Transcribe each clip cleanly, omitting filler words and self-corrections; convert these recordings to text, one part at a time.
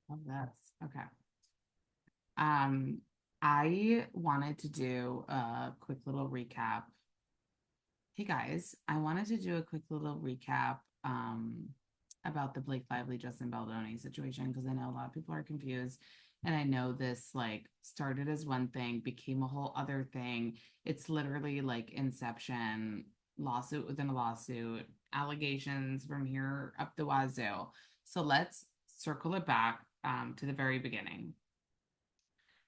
Love this. Okay. Um, I wanted to do a quick little recap. Hey guys, I wanted to do a quick little recap about the Blake Lively Justin Baldoni situation because I know a lot of people are confused. And I know this like started as one thing, became a whole other thing. It's literally like Inception, lawsuit within a lawsuit, allegations from here up the wazoo. So let's circle it back to the very beginning.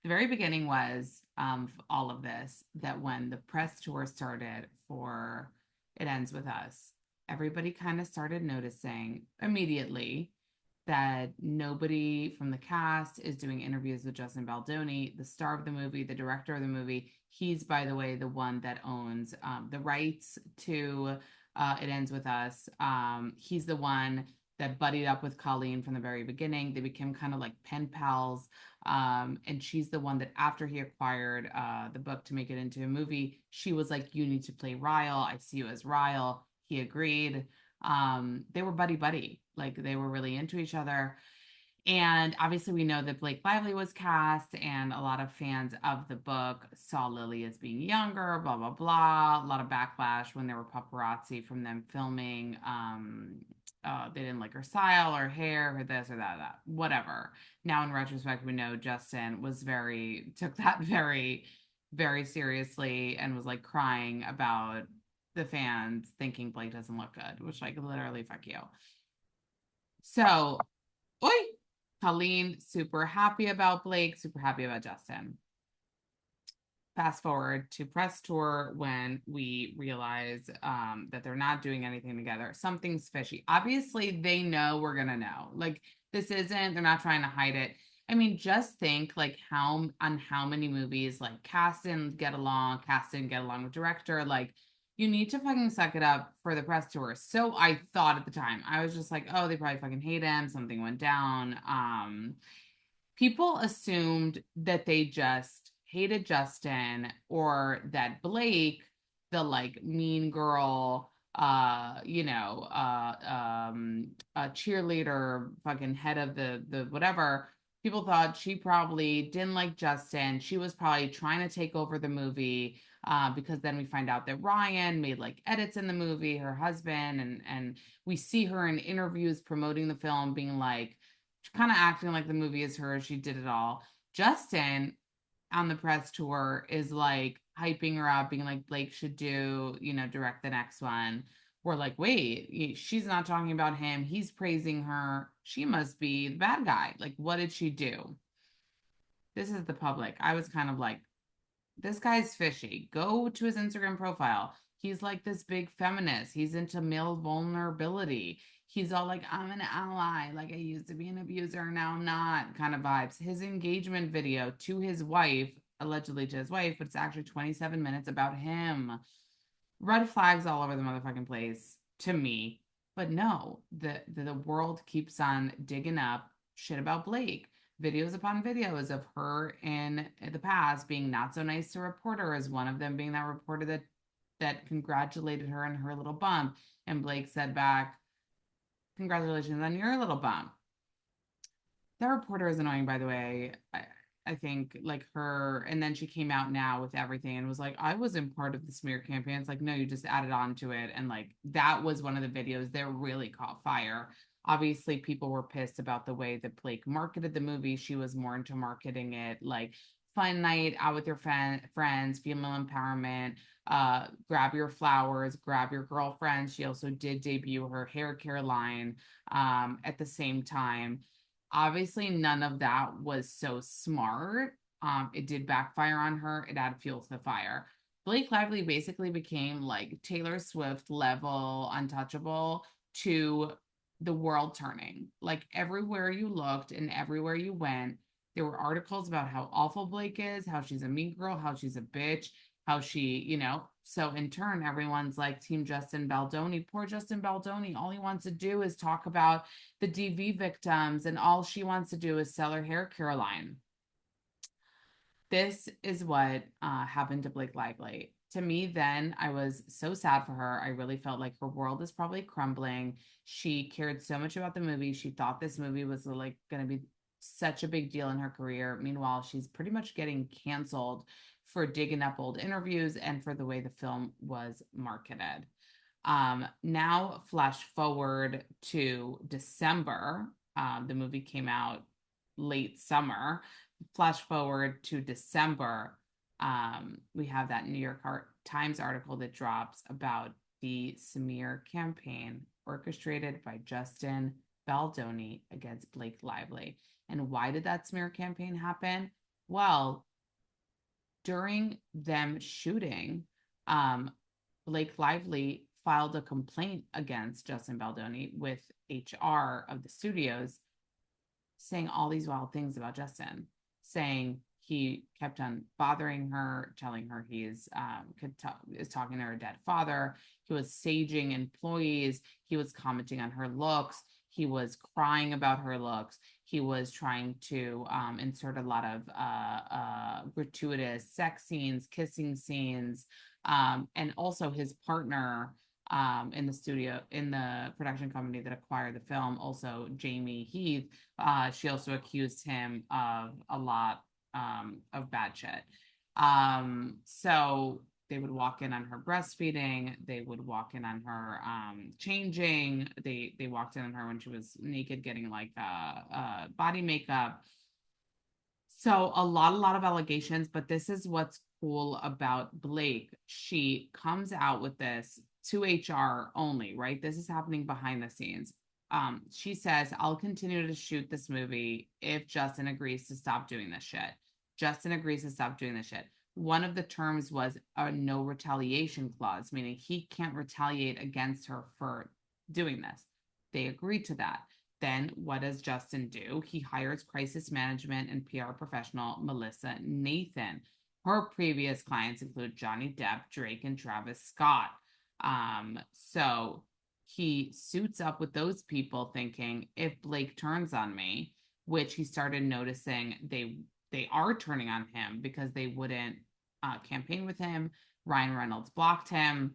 The very beginning was all of this that when the press tour started for It Ends With Us, everybody kind of started noticing immediately that nobody from the cast is doing interviews with Justin Baldoni, the star of the movie, the director of the movie. He's, by the way, the one that owns the rights to It Ends With Us. He's the one that buddied up with Colleen from the very beginning. They became kind of like pen pals. And she's the one that after he acquired the book to make it into a movie, she was like, "You need to play Ryle. I see you as Ryle." He agreed. They were buddy buddy, like they were really into each other. And obviously, we know that Blake Lively was cast, and a lot of fans of the book saw Lily as being younger, blah, blah, blah. A lot of backlash when there were paparazzi from them filming. They didn't like her style or hair or this or that, whatever. Now, in retrospect, we know Justin took that very, very seriously and was like crying about the fans thinking Blake doesn't look good, which, like, literally, fuck you. So, oi, Colleen, super happy about Blake, super happy about Justin. Fast forward to press tour when we realize that they're not doing anything together. Something's fishy. Obviously, they know we're gonna know. Like this isn't. They're not trying to hide it. I mean, just think like how many movies like cast and get along with director. Like you need to fucking suck it up for the press tour. So I thought at the time. I was just like, oh, they probably fucking hate him. Something went down. People assumed that they just hated Justin or that Blake, the like mean girl, a cheerleader, fucking head of the whatever. People thought she probably didn't like Justin. She was probably trying to take over the movie because then we find out that Ryan made like edits in the movie, her husband, and we see her in interviews promoting the film, being like, kind of acting like the movie is her. She did it all. Justin on the press tour is like hyping her up, being like, Blake should direct the next one. We're like, wait, she's not talking about him. He's praising her. She must be the bad guy. Like, what did she do? This is the public. I was kind of like, this guy's fishy. Go to his Instagram profile. He's like this big feminist. He's into male vulnerability. He's all like, I'm an ally. Like, I used to be an abuser. Now I'm not kind of vibes. His engagement video to his wife, allegedly to his wife, but it's actually 27 minutes about him. Red flags all over the motherfucking place to me. But no, the world keeps on digging up shit about Blake. Videos upon videos of her in the past being not so nice to reporters. One of them being that reporter that congratulated her on her little bump, and Blake said back, "Congratulations on your little bump." That reporter is annoying, by the way. I think like her, and then she came out now with everything and was like, I wasn't part of the smear campaign. It's like, no, you just added on to it. And like, that was one of the videos that really caught fire. Obviously, people were pissed about the way that Blake marketed the movie. She was more into marketing it like fun night out with your friends, female empowerment, grab your flowers, grab your girlfriends. She also did debut her hair care line at the same time. Obviously, none of that was so smart. It did backfire on her. It added fuel to the fire. Blake Lively basically became like Taylor Swift level untouchable to the world turning. Like everywhere you looked and everywhere you went, there were articles about how awful Blake is, how she's a mean girl, how she's a bitch, how so in turn, everyone's like Team Justin Baldoni. Poor Justin Baldoni. All he wants to do is talk about the DV victims, and all she wants to do is sell her hair care line. This is what happened to Blake Lively. To me, then I was so sad for her. I really felt like her world is probably crumbling. She cared so much about the movie. She thought this movie was like going to be such a big deal in her career. Meanwhile, she's pretty much getting canceled for digging up old interviews and for the way the film was marketed. Now, flash forward to December. The movie came out late summer. Flash forward to December. We have that New York Times article that drops about the smear campaign orchestrated by Justin Baldoni against Blake Lively. And why did that smear campaign happen? Well, during them shooting, Blake Lively filed a complaint against Justin Baldoni with HR of the studios, saying all these wild things about Justin, saying he kept on bothering her, telling her he is talking to her dead father. He was saging employees. He was commenting on her looks. He was crying about her looks. He was trying to insert a lot of gratuitous sex scenes, kissing scenes, and also his partner in the studio, in the production company that acquired the film, also Jamie Heath. She also accused him of a lot of bad shit. So they would walk in on her breastfeeding. They would walk in on her changing. They walked in on her when she was naked, getting like body makeup. So a lot of allegations, but this is what's cool about Blake. She comes out with this to HR only, right? This is happening behind the scenes. She says, I'll continue to shoot this movie if Justin agrees to stop doing this shit. Justin agrees to stop doing this shit. One of the terms was a no retaliation clause, meaning he can't retaliate against her for doing this. They agreed to that. Then what does Justin do? He hires crisis management and PR professional Melissa Nathan. Her previous clients include Johnny Depp, Drake, and Travis Scott. So he suits up with those people thinking if Blake turns on me, which he started noticing they are turning on him because they wouldn't campaign with him. Ryan Reynolds blocked him.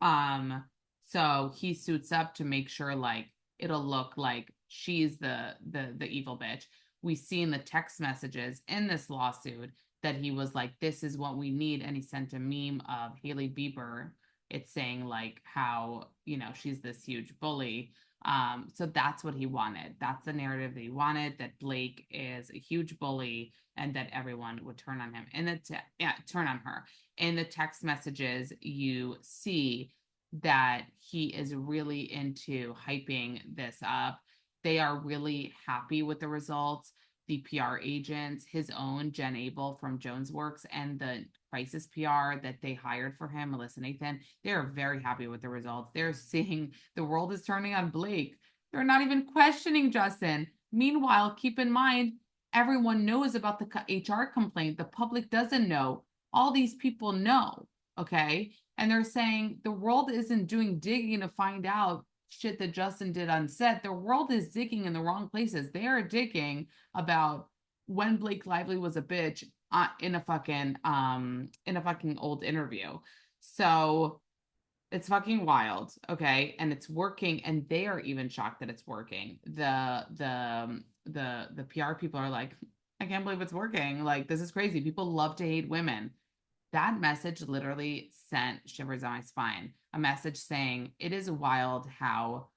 So he suits up to make sure like it'll look like she's the evil bitch. We see in the text messages in this lawsuit that he was like, this is what we need. And he sent a meme of Hailey Bieber. It's saying like how, she's this huge bully. So that's what he wanted. That's the narrative that he wanted, that Blake is a huge bully and that everyone would turn on him and turn on her. In the text messages, you see that he is really into hyping this up. They are really happy with the results. The PR agents, his own Jen Abel from Jones Works, and the crisis PR that they hired for him, Melissa Nathan, they're very happy with the results. They're seeing the world is turning on Blake. They're not even questioning Justin. Meanwhile, keep in mind, everyone knows about the HR complaint. The public doesn't know. All these people know, okay? And they're saying the world isn't doing digging to find out shit that Justin did on set. The world is digging in the wrong places. They are digging about when Blake Lively was a bitch in a fucking old interview. So it's fucking wild, okay? And it's working, and they are even shocked that it's working. The PR people are like, I can't believe it's working. Like, this is crazy. People love to hate women. That message literally sent shivers down my spine. A message saying it is wild how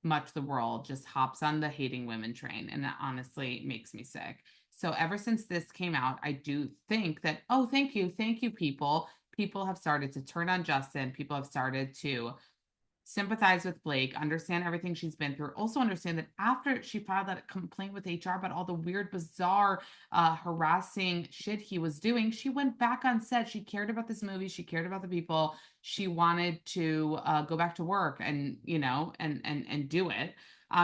much the world just hops on the hating women train, and that honestly makes me sick. So ever since this came out, I do think that, oh, thank you, people. People have started to turn on Justin. People have started to sympathize with Blake, understand everything she's been through, also understand that after she filed that complaint with HR about all the weird, bizarre, harassing shit he was doing, she went back on set. She cared about this movie. She cared about the people. She wanted to go back to work and, and do it.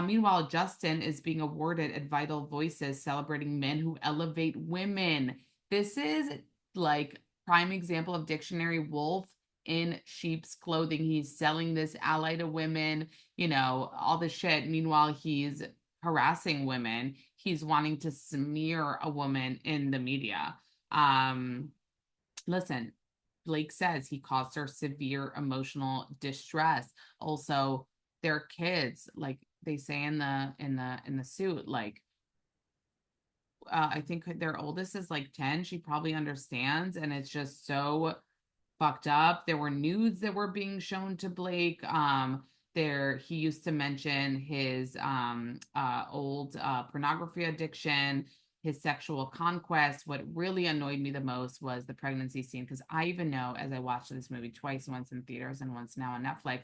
Meanwhile, Justin is being awarded at Vital Voices, celebrating men who elevate women. This is like prime example of dictionary wolf in sheep's clothing. He's selling this ally to women, all this shit. Meanwhile, he's harassing women. He's wanting to smear a woman in the media. Listen, Blake says he caused her severe emotional distress. Also, their kids, like they say in the suit, like I think their oldest is like 10. She probably understands, and it's just so fucked up. There were nudes that were being shown to Blake. There he used to mention his old pornography addiction, his sexual conquest. What really annoyed me the most was the pregnancy scene, because I even know, as I watched this movie twice, once in theaters and once now on Netflix,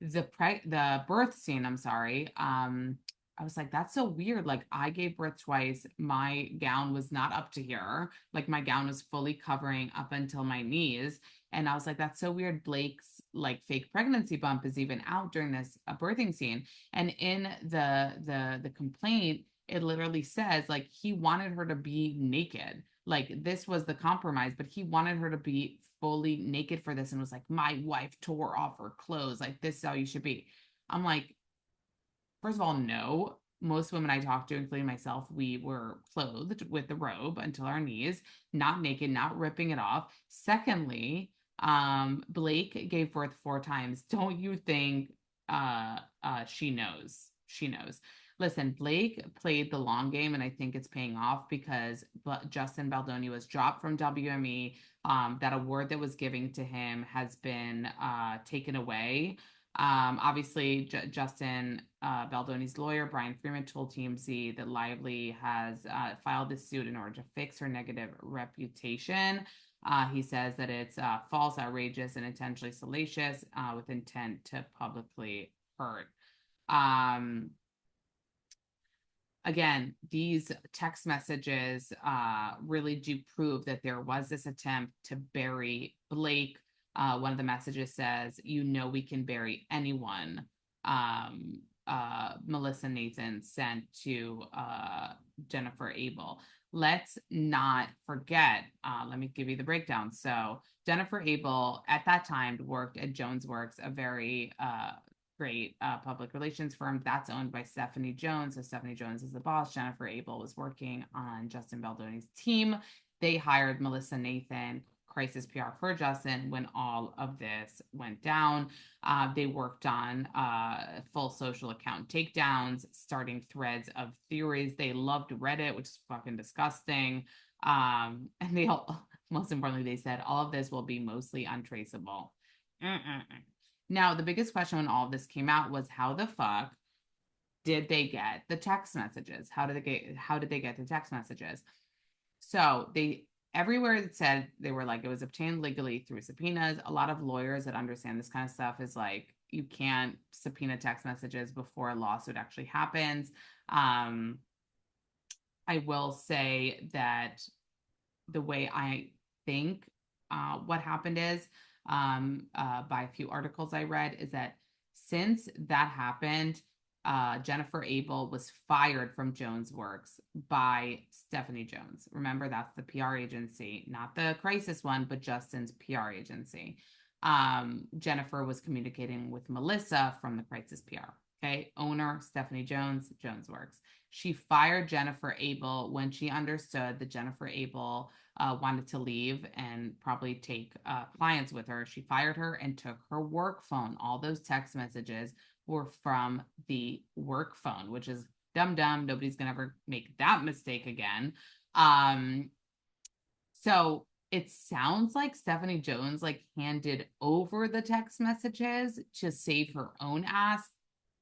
the birth scene, I'm sorry. I was like, that's so weird. Like, I gave birth twice. My gown was not up to here. Like, my gown was fully covering up until my knees. And I was like, that's so weird. Blake's like fake pregnancy bump is even out during this birthing scene. And in the complaint, it literally says like he wanted her to be naked. Like, this was the compromise, but he wanted her to be fully naked for this, and was like, my wife tore off her clothes. Like, this is how you should be. I'm like, first of all, no. Most women I talked to, including myself, we were clothed with the robe until our knees, not naked, not ripping it off. Secondly, Blake gave birth 4 times. Don't you think she knows? She knows. Listen, Blake played the long game, and I think it's paying off because Justin Baldoni was dropped from WME. That award that was given to him has been taken away. Obviously, Justin Baldoni's lawyer, Brian Freeman, told TMZ that Lively has filed this suit in order to fix her negative reputation. He says that it's false, outrageous, and intentionally salacious with intent to publicly hurt. Again, these text messages really do prove that there was this attempt to bury Blake. One of the messages says, you know, we can bury anyone. Melissa Nathan sent to Jennifer Abel. Let's not forget, let me give you the breakdown. So Jennifer Abel at that time worked at Jones Works, a very great public relations firm that's owned by Stephanie Jones. So Stephanie Jones is the boss. Jennifer Abel was working on Justin Baldoni's team. They hired Melissa Nathan, crisis PR for Justin, when all of this went down. They worked on full social account takedowns, starting threads of theories. They loved Reddit, which is fucking disgusting. And they all, most importantly, they said all of this will be mostly untraceable. Now, the biggest question when all of this came out was, how the fuck did they get the text messages? How did they get the text messages? So they, everywhere it said, they were like, it was obtained legally through subpoenas. A lot of lawyers that understand this kind of stuff is like, you can't subpoena text messages before a lawsuit actually happens. I will say that the way I think what happened is, by a few articles I read, is that since that happened, Jennifer Abel was fired from Jones Works by Stephanie Jones. Remember, that's the PR agency, not the crisis one, but Justin's PR agency. Jennifer was communicating with Melissa from the crisis PR. Okay, owner Stephanie Jones, Jones Works. She fired Jennifer Abel when she understood that Jennifer Abel wanted to leave and probably take clients with her. She fired her and took her work phone. All those text messages were from the work phone, which is dumb. Nobody's gonna ever make that mistake again. So it sounds like Stephanie Jones like handed over the text messages to save her own ass,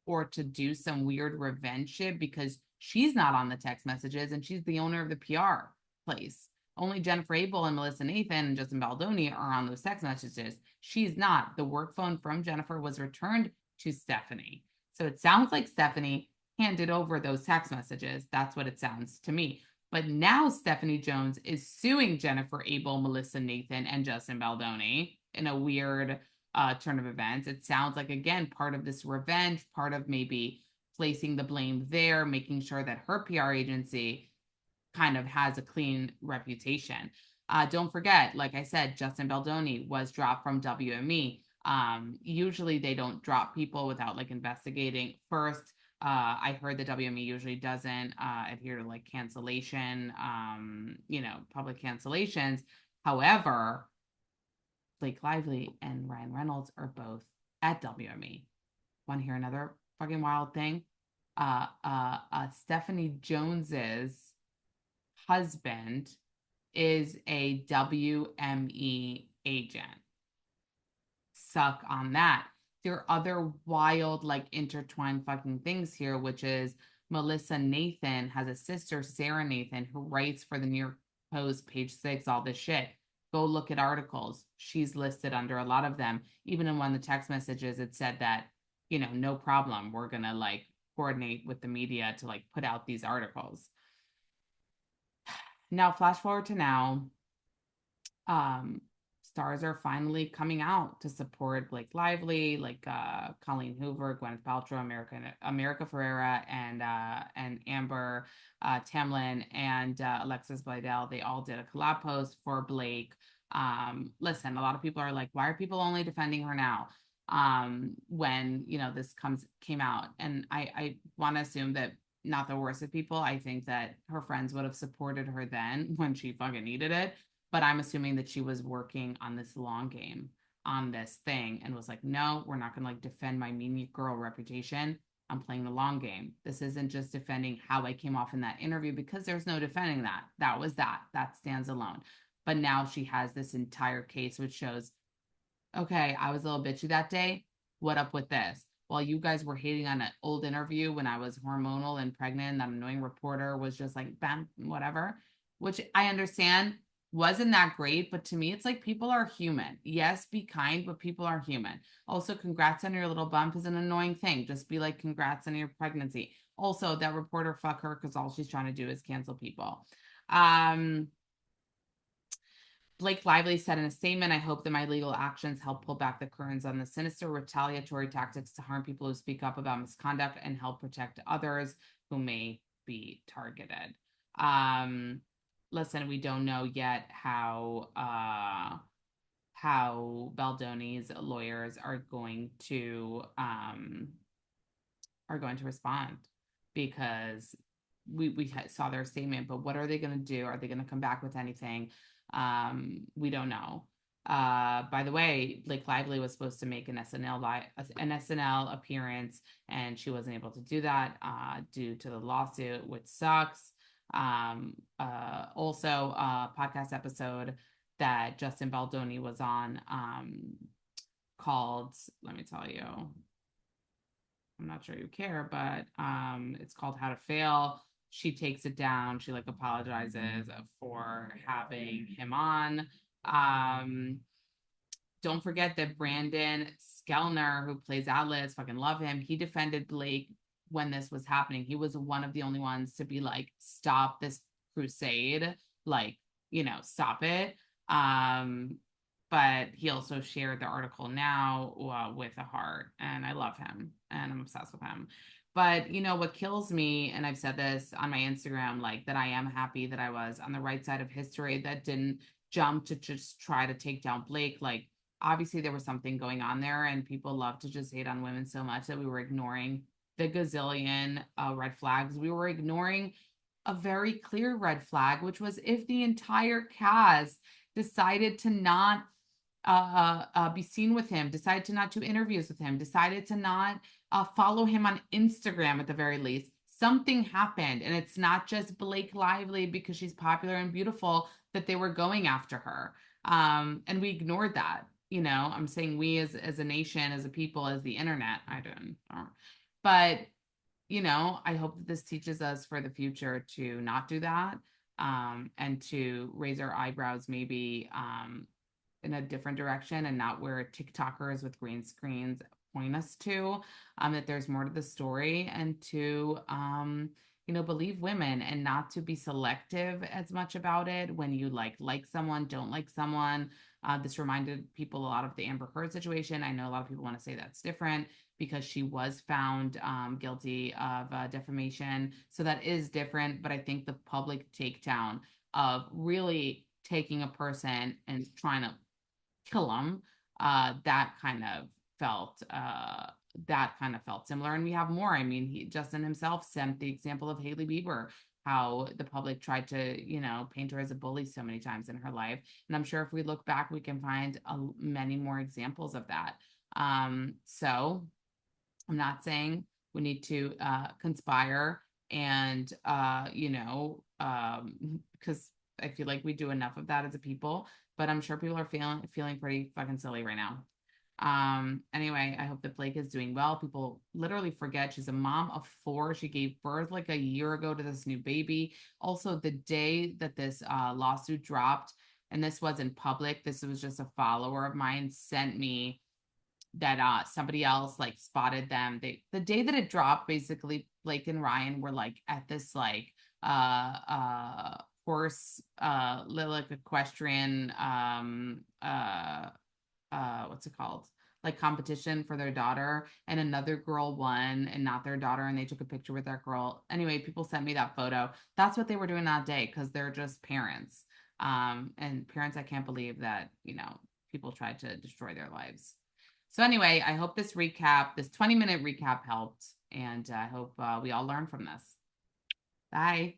or to do some weird revenge shit, because she's not on the text messages and she's the owner of the PR place. Only Jennifer Abel and Melissa Nathan and Justin Baldoni are on those text messages. She's not. The work phone from Jennifer was returned to Stephanie. So it sounds like Stephanie handed over those text messages. That's what it sounds to me. But now Stephanie Jones is suing Jennifer Abel, Melissa Nathan, and Justin Baldoni in a weird turn of events. It sounds like, again, part of this revenge, part of maybe placing the blame there, making sure that her PR agency kind of has a clean reputation. Don't forget, like I said, Justin Baldoni was dropped from WME. Usually they don't drop people without like investigating first. I heard the WME usually doesn't adhere to like cancellation, public cancellations. However, Blake Lively and Ryan Reynolds are both at WME. Want to hear another fucking wild thing? Stephanie Jones's husband is a WME agent. Suck on that. There are other wild, like intertwined fucking things here, which is Melissa Nathan has a sister, Sarah Nathan, who writes for the New York Post, page 6, all this shit. Go look at articles. She's listed under a lot of them. Even in one of the text messages, it said that, no problem. We're going to like coordinate with the media to like put out these articles. Now, flash forward to now. um Stars are finally coming out to support Blake Lively, like Colleen Hoover, Gwyneth Paltrow, America Ferrera, and Amber Tamlin, and Alexis Bledel. They all did a collab post for Blake. Listen, a lot of people are like, why are people only defending her now? When this came out, and I want to assume that not the worst of people. I think that her friends would have supported her then when she fucking needed it, but I'm assuming that she was working on this long game on this thing and was like, no, we're not going to like defend my mean girl reputation. I'm playing the long game. This isn't just defending how I came off in that interview, because there's no defending that. That was that stands alone. But now she has this entire case, which shows, okay, I was a little bitchy that day. What up with this? While you guys were hating on an old interview when I was hormonal and pregnant, that annoying reporter was just like, bam, whatever, which I understand wasn't that great. But to me, it's like, people are human. Yes, be kind, but people are human. Also, congrats on your little bump is an annoying thing. Just be like, congrats on your pregnancy. Also, that reporter, fuck her, because all she's trying to do is cancel people. Blake Lively said in a statement, I hope that my legal actions help pull back the curtains on the sinister retaliatory tactics to harm people who speak up about misconduct and help protect others who may be targeted. Listen, we don't know yet how Baldoni's lawyers are going to respond, because we saw their statement, but what are they going to do? Are they going to come back with anything? We don't know. By the way, Blake Lively was supposed to make an SNL appearance, and she wasn't able to do that due to the lawsuit, which sucks. Also, a podcast episode that Justin Baldoni was on, called, let me tell you, I'm not sure you care, but it's called How to Fail. She takes it down. She like apologizes for having him on. Don't forget that Brandon Skellner, who plays Atlas, fucking love him. He defended Blake when this was happening. He was one of the only ones to be like, stop this crusade, like, stop it. But he also shared the article now with a heart, and I love him and I'm obsessed with him. But what kills me, and I've said this on my Instagram, like, that I am happy that I was on the right side of history, that didn't jump to just try to take down Blake. Like, obviously there was something going on there, and people love to just hate on women so much that we were ignoring the gazillion red flags. We were ignoring a very clear red flag, which was if the entire cast decided to not be seen with him, decided to not do interviews with him, decided to not follow him on Instagram at the very least. Something happened, and it's not just Blake Lively because she's popular and beautiful that they were going after her. And we ignored that. I'm saying we as a nation, as a people, as the internet. I don't. But I hope that this teaches us for the future to not do that, and to raise our eyebrows maybe in a different direction, and not where TikTokers with green screens point us to, that there's more to the story, and to believe women, and not to be selective as much about it when you like someone, don't like someone. This reminded people a lot of the Amber Heard situation. I know a lot of people want to say that's different because she was found guilty of defamation, so that is different. But I think the public takedown of really taking a person and trying to kill them, that kind of felt similar. And we have more. I mean, Justin himself sent the example of Hailey Bieber, how the public tried to paint her as a bully so many times in her life. And I'm sure if we look back, we can find many more examples of that. So I'm not saying we need to conspire And because I feel like we do enough of that as a people, but I'm sure people are feeling pretty fucking silly right now. Anyway, I hope that Blake is doing well. People literally forget she's a mom of four. She gave birth like a year ago to this new baby. Also, the day that this lawsuit dropped, and this was in public, this was just a follower of mine sent me that somebody else like spotted them. The day that it dropped, basically Blake and Ryan were like at this like horse like equestrian what's it called, like competition for their daughter, and another girl won and not their daughter, and they took a picture with that girl. Anyway, people sent me that photo. That's what they were doing that day because they're just parents, and parents, I can't believe that people tried to destroy their lives. So anyway, I hope this 20-minute recap helped, and I hope we all learn from this. Bye.